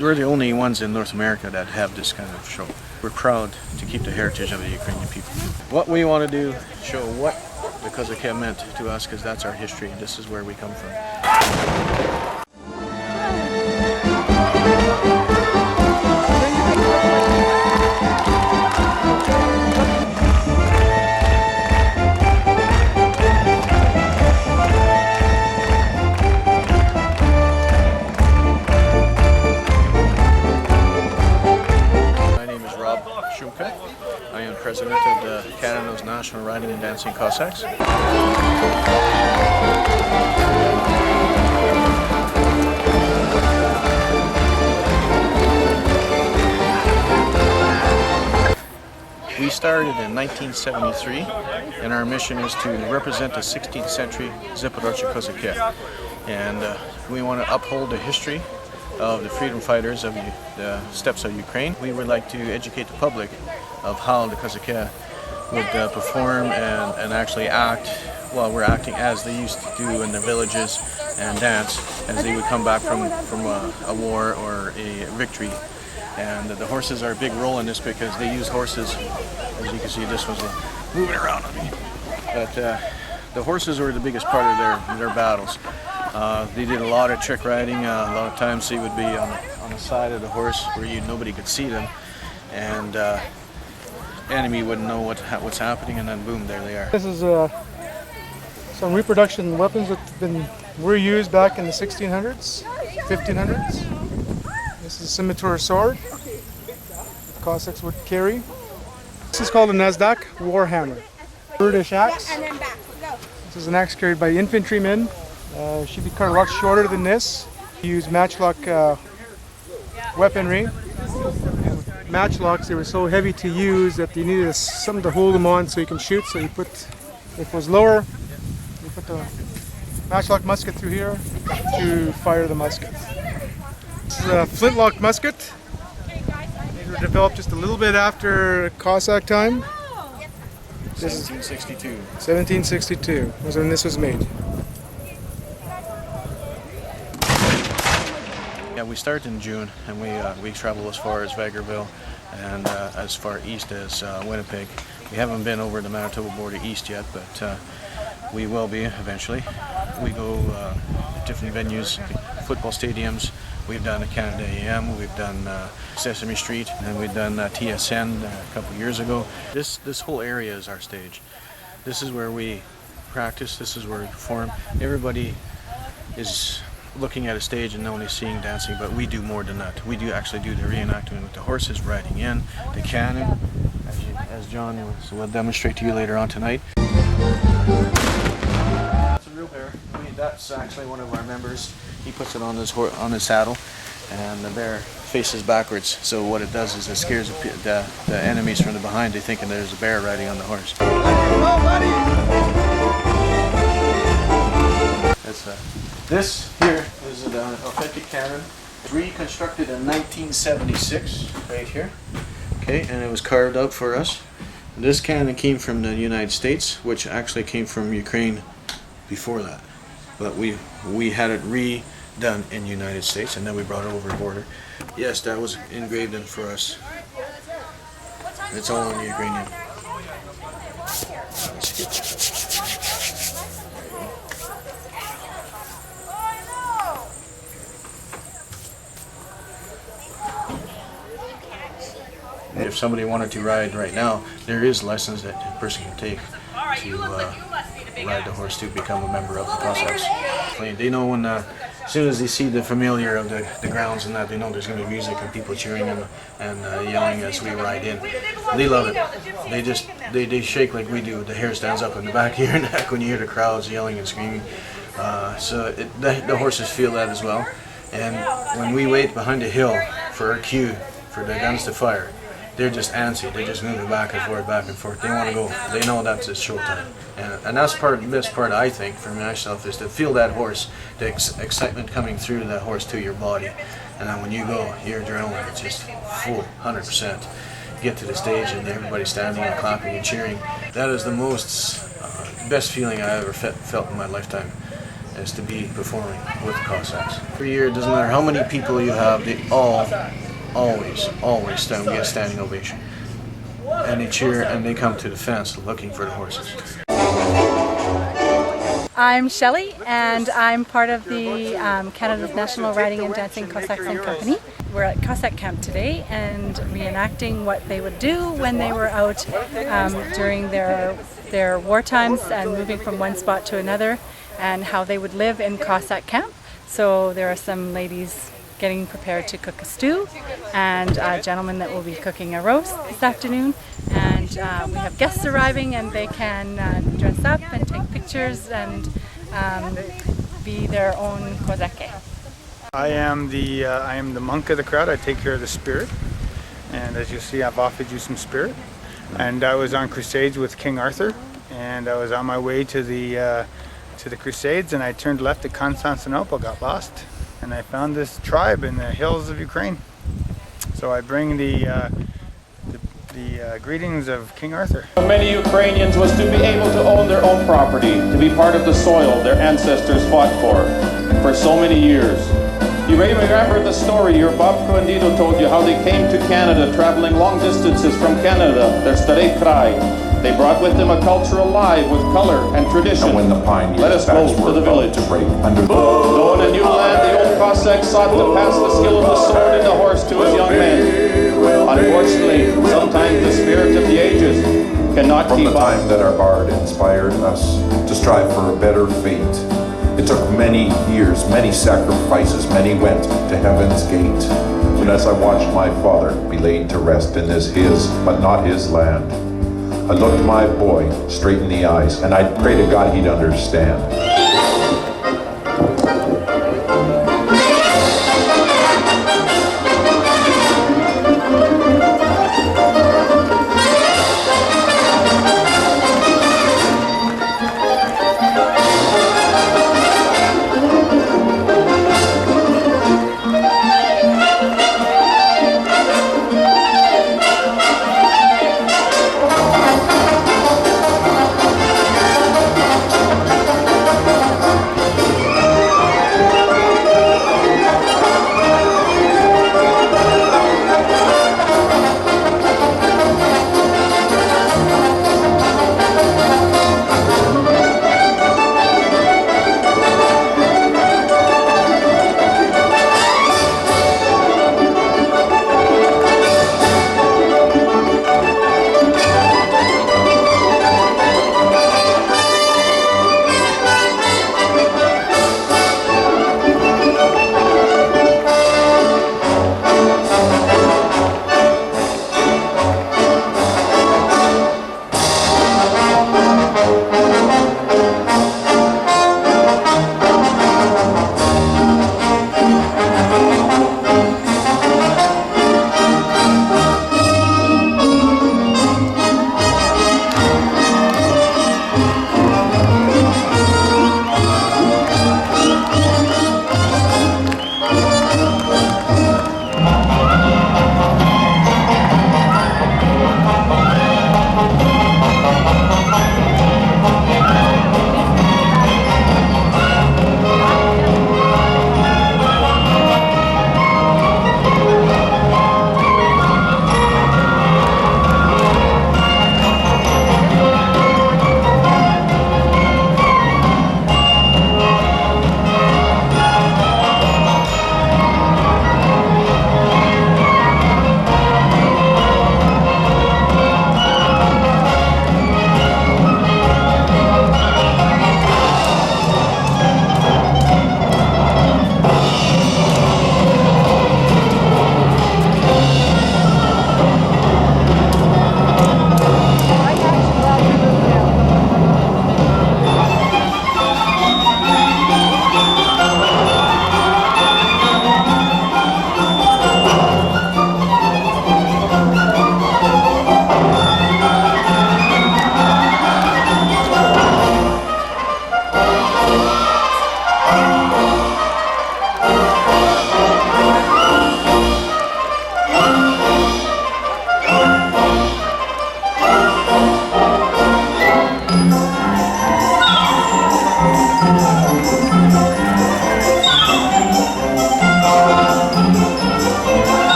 We're the only ones in North America that have this kind of show. We're proud to keep the heritage of the Ukrainian people. What we want to do, show what the Cossacks meant to us, because that's our history. This is where we come from. Shumka. I am president of the Canada's National Riding and Dancing Cossacks. We started in 1973, and our mission is to represent the 16th century Zaporozhye Cossacks. And we want to uphold the history of the freedom fighters of the steppes of Ukraine. We would like to educate the public of how the Cossacks would perform and actually act while we're acting as they used to do in the villages and dance as they would come back from a war or a victory. And the horses are a big role in this because they use horses. As you can see, this was moving around on me. But the horses were the biggest part of their battles. They did a lot of trick riding. A lot of times they would be on the side of the horse where nobody could see them, and enemy wouldn't know what's happening, and then boom, there they are. This is some reproduction weapons that were used back in the 1600s, 1500s. This is a scimitar sword the Cossacks would carry. This is called a Nasdaq warhammer. British axe. This is an axe carried by infantrymen. Should be cut a lot shorter than this. Use matchlock weaponry. Matchlocks, they were so heavy to use that you needed something to hold them on so you can shoot. So you put, if it was lower, you put the matchlock musket through here to fire the musket. This is a flintlock musket. These were developed just a little bit after Cossack time. This 1762. 1762 was when this was made. Yeah, we start in June, and we travel as far as Vegreville and as far east as Winnipeg. We haven't been over the Manitoba border east yet, but we will be eventually. We go to different venues, football stadiums. We've done a Canada AM, we've done Sesame Street, and we've done TSN a couple of years ago. This whole area is our stage. This is where we practice, this is where we perform. Everybody is looking at a stage and only seeing dancing, but we do more than that. We do actually do the reenactment with the horses riding in, the cannon, as John will demonstrate to you later on tonight. That's a real bear. That's actually one of our members. He puts it on his saddle, and the bear faces backwards. So what it does is it scares the enemies from the behind. They thinking there's a bear riding on the horse. This here is an authentic cannon, reconstructed in 1976, right here. Okay, and it was carved out for us. This cannon came from the United States, which actually came from Ukraine before that. But we had it redone in the United States, and then we brought it over the border. Yes, that was engraved in for us. It's all in Ukrainian. If somebody wanted to ride right now, there is lessons that a person can take to ride the horse to become a member of the Cossacks. They know when, as soon as they see the familiar of the grounds and that, they know there's going to be music and people cheering and yelling as we ride in. They love it. They shake like we do. The hair stands up in the back of your neck when you hear the crowds yelling and screaming. So the horses feel that as well. And when we wait behind a hill for our cue for the guns to fire, they're just antsy. They're just moving back and forth, back and forth. They want to go. They know that's it's showtime. And that's the best part, I think, for myself, is to feel that horse, the excitement coming through that horse to your body. And then when you go, your adrenaline is just full, 100%. Get to the stage and everybody's standing and clapping and cheering. That is the most best feeling I ever felt in my lifetime. is to be performing with Cossacks. Every year, it doesn't matter how many people you have, they all always stand, get a standing ovation. And they cheer and they come to the fence looking for the horses. I'm Shelley, and I'm part of the Canada's National Riding and Dancing Cossacks and Company. We're at Cossack camp today and reenacting what they would do when they were out during their war times and moving from one spot to another, and how they would live in Cossack camp. So there are some ladies getting prepared to cook a stew, and a gentleman that will be cooking a roast this afternoon. And we have guests arriving, and they can dress up and take pictures and be their own Cossacks. I am the monk of the crowd. I take care of the spirit, and as you see, I've offered you some spirit. And I was on crusades with King Arthur, and I was on my way to the crusades, and I turned left at Constantinople, got lost, and I found this tribe in the hills of Ukraine. So I bring the greetings of King Arthur. For many Ukrainians was to be able to own their own property, to be part of the soil their ancestors fought for so many years. You may remember the story your Babka and Dido told you, how they came to Canada, traveling long distances from Canada, their Starei Krai. They brought with them a culture alive with color and tradition. And when the pioneers let us go to the village. To break under Though in a new land, the old Cossacks sought to pass the skill of the sword and the horse to his young men. Unfortunately, sometimes the spirit of the ages cannot from keep the time up. that our bard inspired us to strive for a better fate. It took many years, many sacrifices, many went to heaven's gate. And as I watched my father be laid to rest in this his, but not his land, I looked my boy straight in the eyes, and I prayed to God he'd understand.